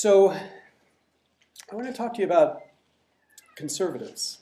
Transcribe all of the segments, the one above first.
So I want to talk to you about conservatives.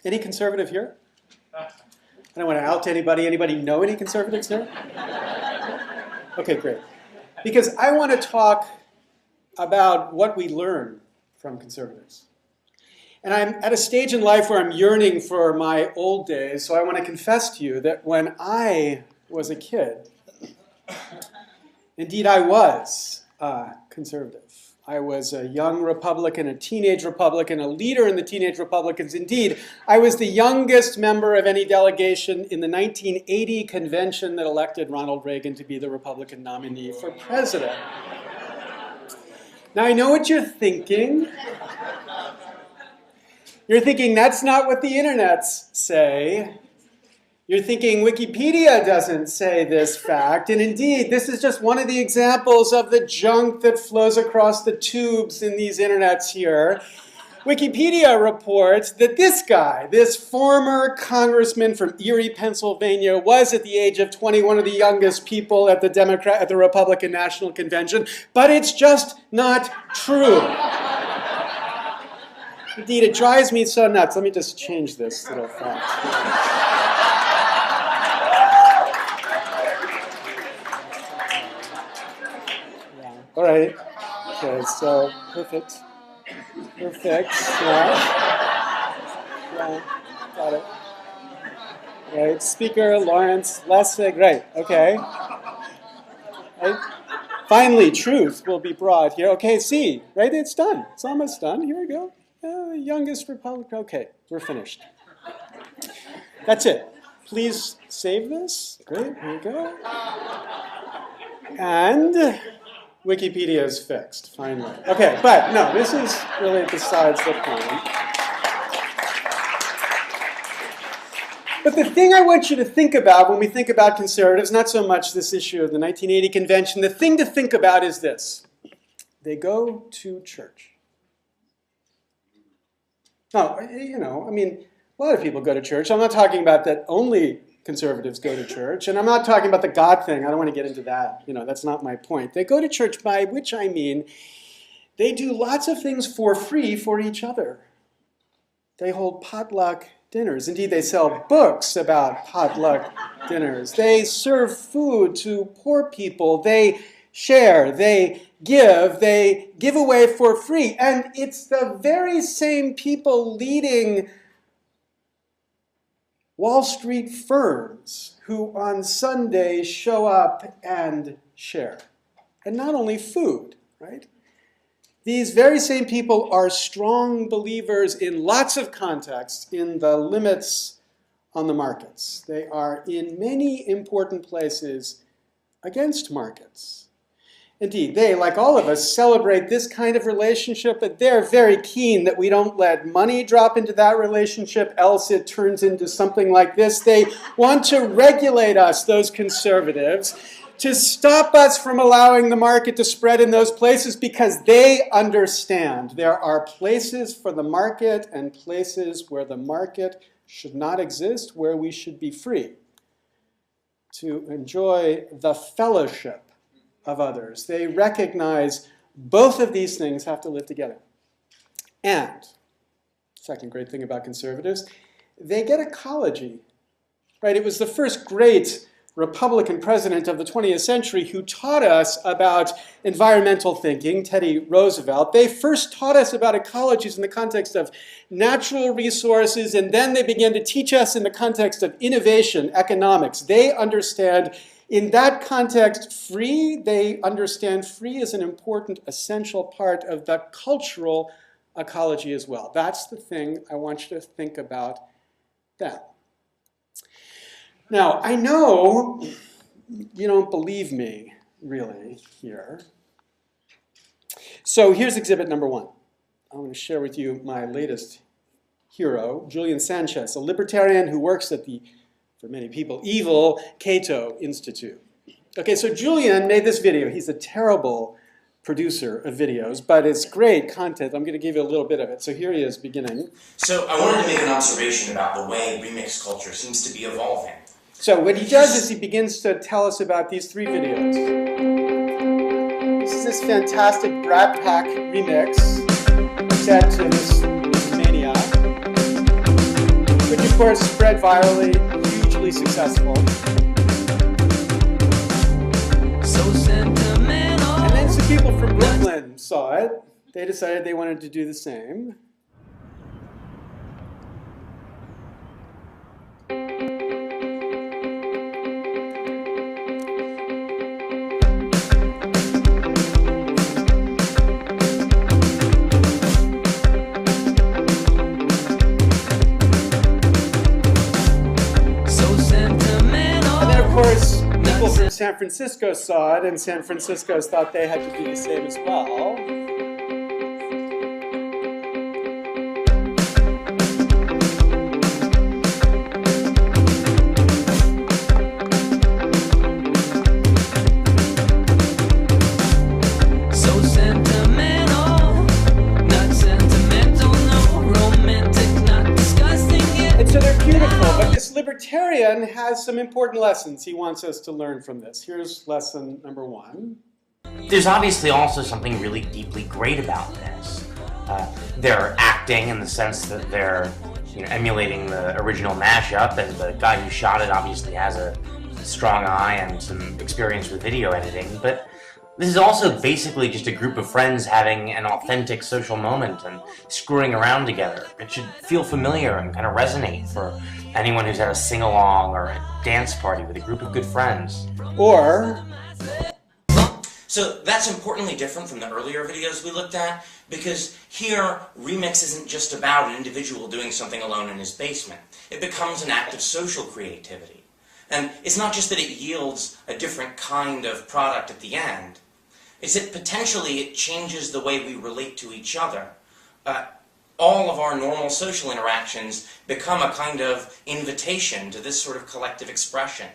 Any conservative here? I don't want to out anybody. Anybody know any conservatives here? Okay, great. Because I want to talk about what we learn from conservatives. And I'm at a stage in life where I'm yearning for my old days, so I want to confess to you that when I was a kid, indeed I was conservative. I was a young Republican, a teenage Republican, a leader in the Teenage Republicans. Indeed, I was the youngest member of any delegation in the 1980 convention that elected Ronald Reagan to be the Republican nominee for president. Now, I know what you're thinking. You're thinking, that's not what the internets say. You're thinking Wikipedia doesn't say this fact, and indeed, this is just one of the examples of the junk that flows across the tubes in these internets here. Wikipedia reports that this guy, this former congressman from Erie, Pennsylvania, was at the age of 20 one of the youngest people at the Republican National Convention, but it's just not true. Indeed, it drives me so nuts. Let me just change this little fact. All right. Okay, so perfect. Perfect. Yeah. Yeah, got it. Right. Speaker, Lawrence, lessig. Right. Okay. Right. Finally, truth will be brought here. Okay, see. Right? It's done. It's almost done. Here we go. Youngest Republican. Okay, we're finished. That's it. Please save this. Great. Here we go. And Wikipedia is fixed, finally. Okay, but no, this is really besides the point. But the thing I want you to think about when we think about conservatives, not so much this issue of the 1980 convention, the thing to think about is this. They go to church. Now, you know, I mean, a lot of people go to church. I'm not talking about that only conservatives go to church, and I'm not talking about the God thing. I don't want to get into that. You know, that's not my point. They go to church, by which I mean they do lots of things for free for each other. They hold potluck dinners. Indeed, they sell books about potluck dinners. They serve food to poor people. They share. They give away for free. And it's the very same people leading Wall Street firms who on Sunday show up and share. And not only food, right? These very same people are strong believers in lots of contexts in the limits on the markets. They are in many important places against markets. Indeed, they, like all of us, celebrate this kind of relationship, but they're very keen that we don't let money drop into that relationship, else it turns into something like this. They want to regulate us, those conservatives, to stop us from allowing the market to spread in those places because they understand there are places for the market and places where the market should not exist, where we should be free to enjoy the fellowship of others. They recognize both of these things have to live together. And, second great thing about conservatives, they get ecology. Right? It was the first great Republican president of the 20th century who taught us about environmental thinking, Teddy Roosevelt. They first taught us about ecologies in the context of natural resources, and then they began to teach us in the context of innovation, economics. They understand in that context, they understand free is an important, essential part of the cultural ecology as well. That's the thing I want you to think about that. Now, I know you don't believe me, really, here. So here's exhibit number 1. I want to share with you my latest hero, Julian Sanchez, a libertarian who works at the, for many people, evil Cato Institute. Okay, so Julian made this video. He's a terrible producer of videos, but it's great content. I'm going to give you a little bit of it. So here he is beginning. So I wanted to make an observation about the way remix culture seems to be evolving. So what he does is he begins to tell us about these 3 videos. This is this fantastic Brat Pack remix set to this Mania, which of course spread virally, hugely successful. So sentimental. And then some people from Brooklyn saw it. They decided they wanted to do the same. People from San Francisco saw it, and San Francisco thought they had to do the same as well. So sentimental, not sentimental, no romantic, not disgusting yet. And so they're beautiful, but this libertarian has some important lessons he wants us to learn from this. Here's lesson number 1. There's obviously also something really deeply great about this. They're acting in the sense that they're emulating the original mashup, and the guy who shot it obviously has a strong eye and some experience with video editing, but this is also basically just a group of friends having an authentic social moment and screwing around together. It should feel familiar and kind of resonate for anyone who's at a sing-along or a dance party with a group of good friends. Or, So that's importantly different from the earlier videos we looked at, because here, remix isn't just about an individual doing something alone in his basement. It becomes an act of social creativity. And it's not just that it yields a different kind of product at the end, it's that potentially it changes the way we relate to each other. All of our normal social interactions become a kind of invitation to this sort of collective expression.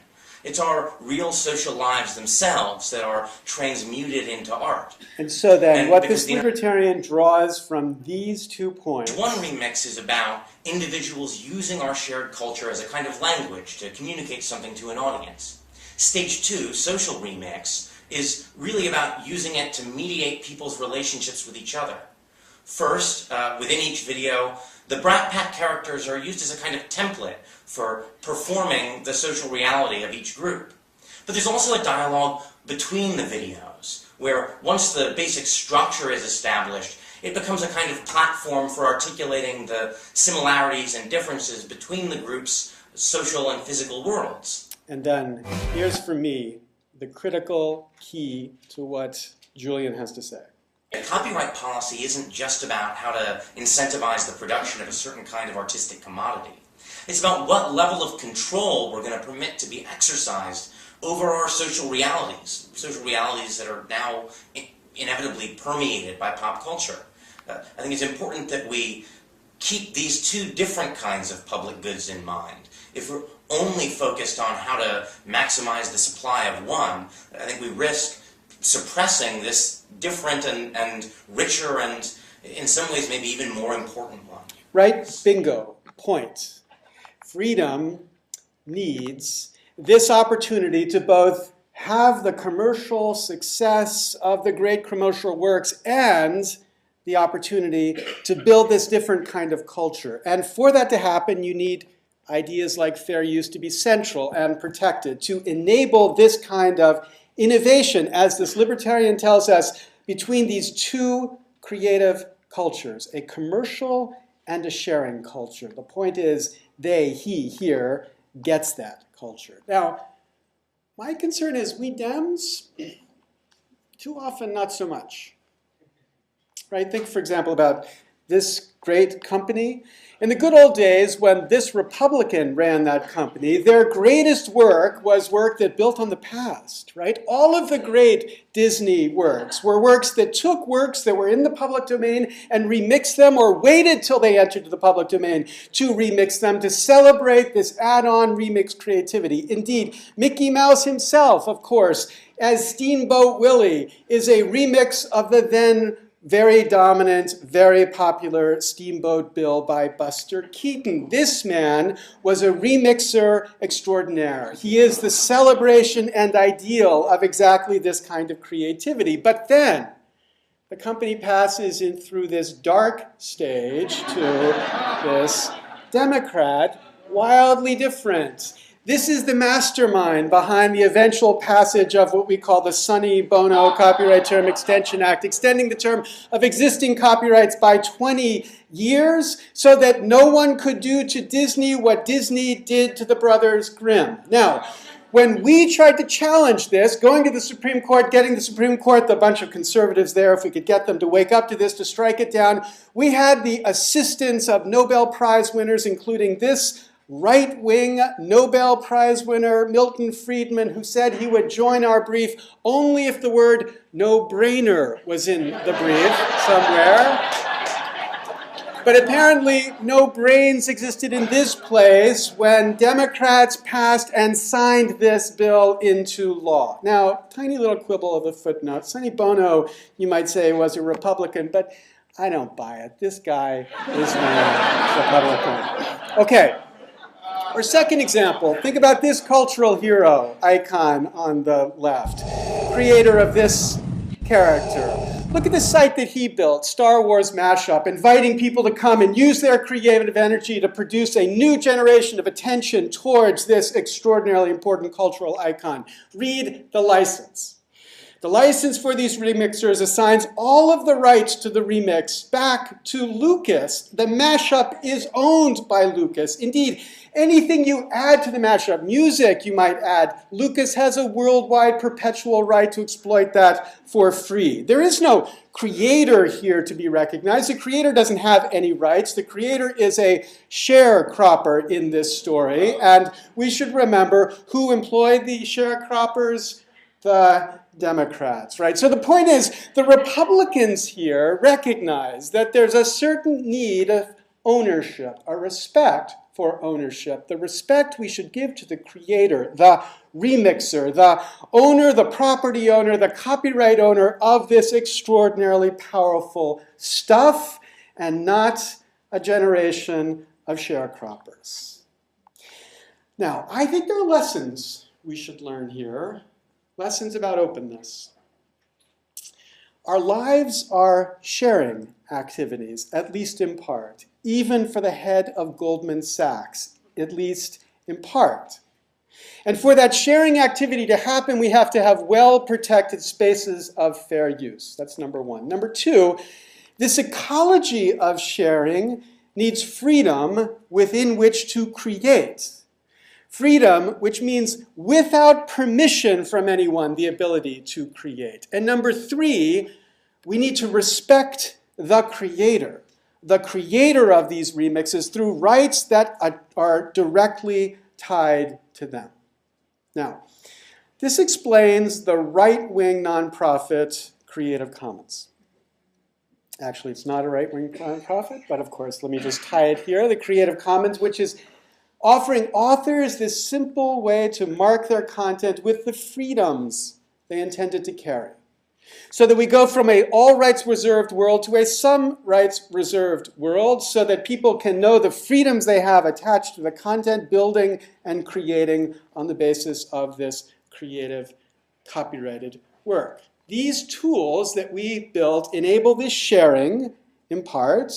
It's our real social lives themselves that are transmuted into art. and so then, And what because this libertarian draws from these 2 points. One remix is about individuals using our shared culture as a kind of language to communicate something to an audience. Stage 2, social remix, is really about using it to mediate people's relationships with each other. First, within each video, the Brat Pack characters are used as a kind of template for performing the social reality of each group. But there's also a dialogue between the videos, where once the basic structure is established, it becomes a kind of platform for articulating the similarities and differences between the group's social and physical worlds. And then, here's for me the critical key to what Julian has to say. Copyright policy isn't just about how to incentivize the production of a certain kind of artistic commodity. It's about what level of control we're going to permit to be exercised over our social realities that are now inevitably permeated by pop culture. I think it's important that we keep these 2 different kinds of public goods in mind. If we're only focused on how to maximize the supply of one, I think we risk suppressing this different and richer and, in some ways, maybe even more important one. Right? Bingo. Point. Freedom needs this opportunity to both have the commercial success of the great commercial works and the opportunity to build this different kind of culture. And for that to happen, you need ideas like fair use to be central and protected, to enable this kind of innovation, as this libertarian tells us, between these 2 creative cultures, a commercial and a sharing culture. The point is, he here gets that culture. Now, my concern is we Dems, too often not so much. Right? Think, for example, about this great company. In the good old days, when this Republican ran that company, their greatest work was work that built on the past, right? All of the great Disney works were works that took works that were in the public domain and remixed them, or waited till they entered the public domain to remix them, to celebrate this add-on remix creativity. Indeed, Mickey Mouse himself, of course, as Steamboat Willie, is a remix of the then very dominant, very popular Steamboat Bill by Buster Keaton. This man was a remixer extraordinaire. He is the celebration and ideal of exactly this kind of creativity. But then, the company passes in through this dark stage to this Democrat, wildly different. This is the mastermind behind the eventual passage of what we call the Sonny Bono Copyright Term Extension Act, extending the term of existing copyrights by 20 years so that no one could do to Disney what Disney did to the Brothers Grimm. Now, when we tried to challenge this, going to the Supreme Court, getting the Supreme Court, the bunch of conservatives there, if we could get them to wake up to this, to strike it down, we had the assistance of Nobel Prize winners, including this right-wing Nobel Prize winner, Milton Friedman, who said he would join our brief only if the word no-brainer was in the brief somewhere. But apparently, no brains existed in this place when Democrats passed and signed this bill into law. Now, tiny little quibble of a footnote. Sonny Bono, you might say, was a Republican, but I don't buy it. This guy is a Republican. Okay. Our second example, think about this cultural hero icon on the left, creator of this character. Look at the site that he built, Star Wars Mashup, inviting people to come and use their creative energy to produce a new generation of attention towards this extraordinarily important cultural icon. Read the license. The license for these remixers assigns all of the rights to the remix back to Lucas. The mashup is owned by Lucas. Indeed, anything you add to the mashup, music you might add, Lucas has a worldwide perpetual right to exploit that for free. There is no creator here to be recognized. The creator doesn't have any rights. The creator is a sharecropper in this story. And we should remember who employed the sharecroppers? The Democrats, right? So the point is, the Republicans here recognize that there's a certain need of ownership, a respect for ownership, the respect we should give to the creator, the remixer, the owner, the property owner, the copyright owner of this extraordinarily powerful stuff, and not a generation of sharecroppers. Now, I think there are lessons we should learn here. Lessons about openness. Our lives are sharing activities, at least in part, even for the head of Goldman Sachs, at least in part. And for that sharing activity to happen, we have to have well-protected spaces of fair use. That's number one. Number two, this ecology of sharing needs freedom within which to create. Freedom, which means without permission from anyone, the ability to create. And number three, we need to respect the creator of these remixes through rights that are directly tied to them. Now, this explains the right-wing nonprofit Creative Commons. Actually, it's not a right-wing nonprofit, but of course, let me just tie it here. The Creative Commons, which is offering authors this simple way to mark their content with the freedoms they intended to carry. So that we go from a all rights reserved world to a some rights reserved world so that people can know the freedoms they have attached to the content building and creating on the basis of this creative copyrighted work. These tools that we built enable this sharing, in part,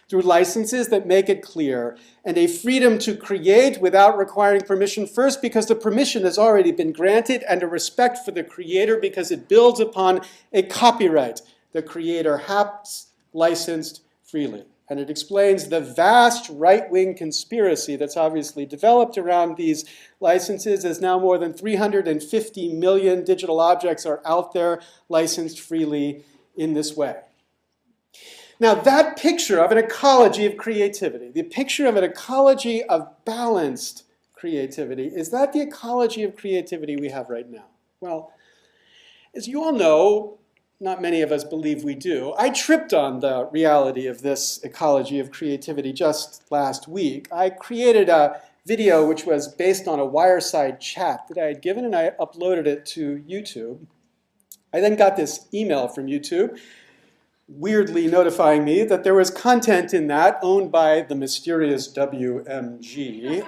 through licenses that make it clear, and a freedom to create without requiring permission, first because the permission has already been granted, and a respect for the creator because it builds upon a copyright the creator has licensed freely. And it explains the vast right-wing conspiracy that's obviously developed around these licenses, as now more than 350 million digital objects are out there licensed freely in this way. Now, that picture of an ecology of creativity, the picture of an ecology of balanced creativity, is that the ecology of creativity we have right now? Well, as you all know, not many of us believe we do. I tripped on the reality of this ecology of creativity just last week. I created a video which was based on a Wireside chat that I had given, and I uploaded it to YouTube. I then got this email from YouTube weirdly notifying me that there was content in that owned by the mysterious WMG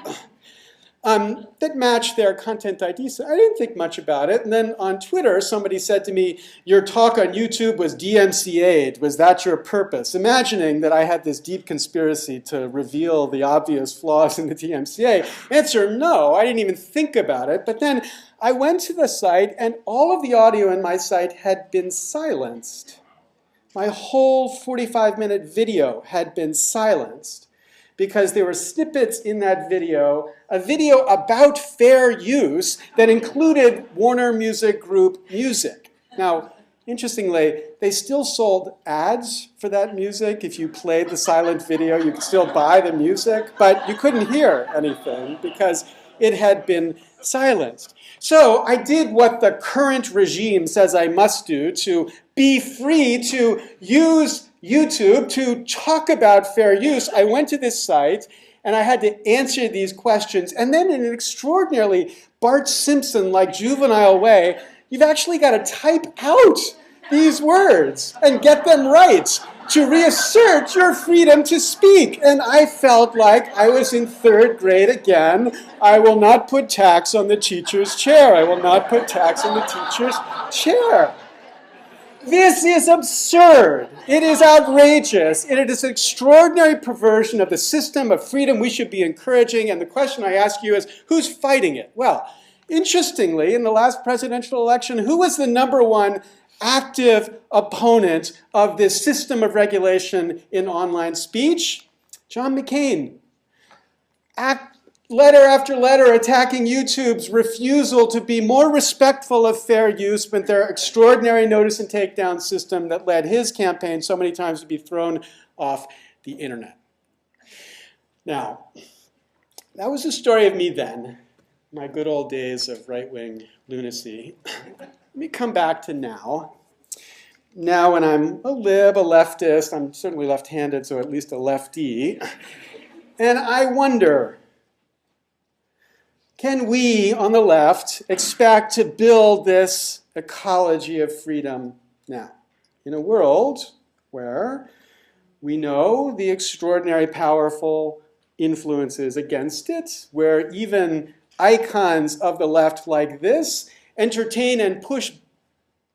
that matched their content ID. So I didn't think much about it. And then on Twitter, somebody said to me, your talk on YouTube was DMCA'd. Was that your purpose? Imagining that I had this deep conspiracy to reveal the obvious flaws in the DMCA. Answer, no, I didn't even think about it. But then I went to the site, and all of the audio in my site had been silenced. My whole 45-minute video had been silenced because there were snippets in that video, a video about fair use that included Warner Music Group music. Now, interestingly, they still sold ads for that music. If you played the silent video, you could still buy the music, but you couldn't hear anything because it had been silenced. So I did what the current regime says I must do to be free to use YouTube to talk about fair use. I went to this site and I had to answer these questions. And then in an extraordinarily Bart Simpson-like juvenile way, you've actually got to type out these words and get them right to reassert your freedom to speak. And I felt like I was in third grade again. I will not put tax on the teacher's chair. I will not put tax on the teacher's chair. This is absurd. It is outrageous. It is an extraordinary perversion of the system of freedom we should be encouraging. And the question I ask you is, who's fighting it? Well, interestingly, in the last presidential election, who was the number1 active opponent of this system of regulation in online speech? John McCain. Letter after letter attacking YouTube's refusal to be more respectful of fair use, but their extraordinary notice and takedown system that led his campaign so many times to be thrown off the internet. Now, that was the story of me then, my good old days of right-wing lunacy. Let me come back to now. Now when I'm a lib, a leftist, I'm certainly left-handed, so at least a lefty, and I wonder, can we, on the left, expect to build this ecology of freedom now? In a world where we know the extraordinary powerful influences against it, where even icons of the left like this entertain and push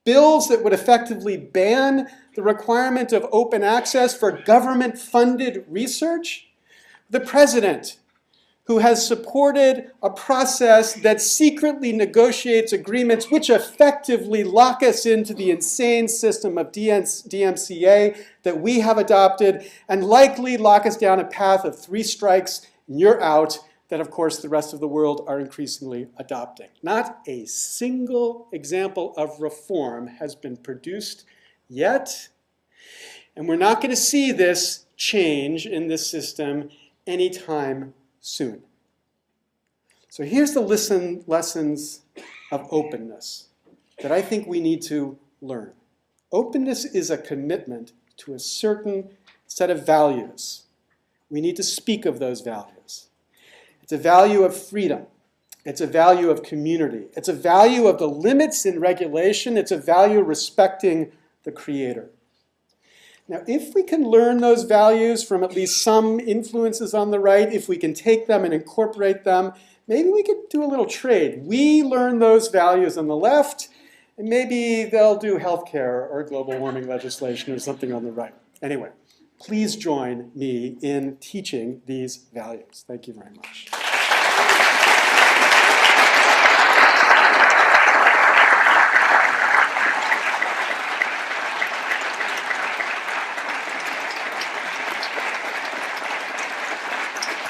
bills that would effectively ban the requirement of open access for government-funded research. The president, who has supported a process that secretly negotiates agreements which effectively lock us into the insane system of DMCA that we have adopted and likely lock us down a path of 3 strikes and you're out, that of course the rest of the world are increasingly adopting. Not a single example of reform has been produced yet, and we're not going to see this change in this system anytime soon. So here's the lessons of openness that I think we need to learn. Openness is a commitment to a certain set of values. We need to speak of those values. It's a value of freedom. It's a value of community. It's a value of the limits in regulation. It's a value respecting the creator. Now, if we can learn those values from at least some influences on the right, if we can take them and incorporate them, maybe we could do a little trade. We learn those values on the left, and maybe they'll do healthcare or global warming legislation or something on the right. Anyway, please join me in teaching these values. Thank you very much.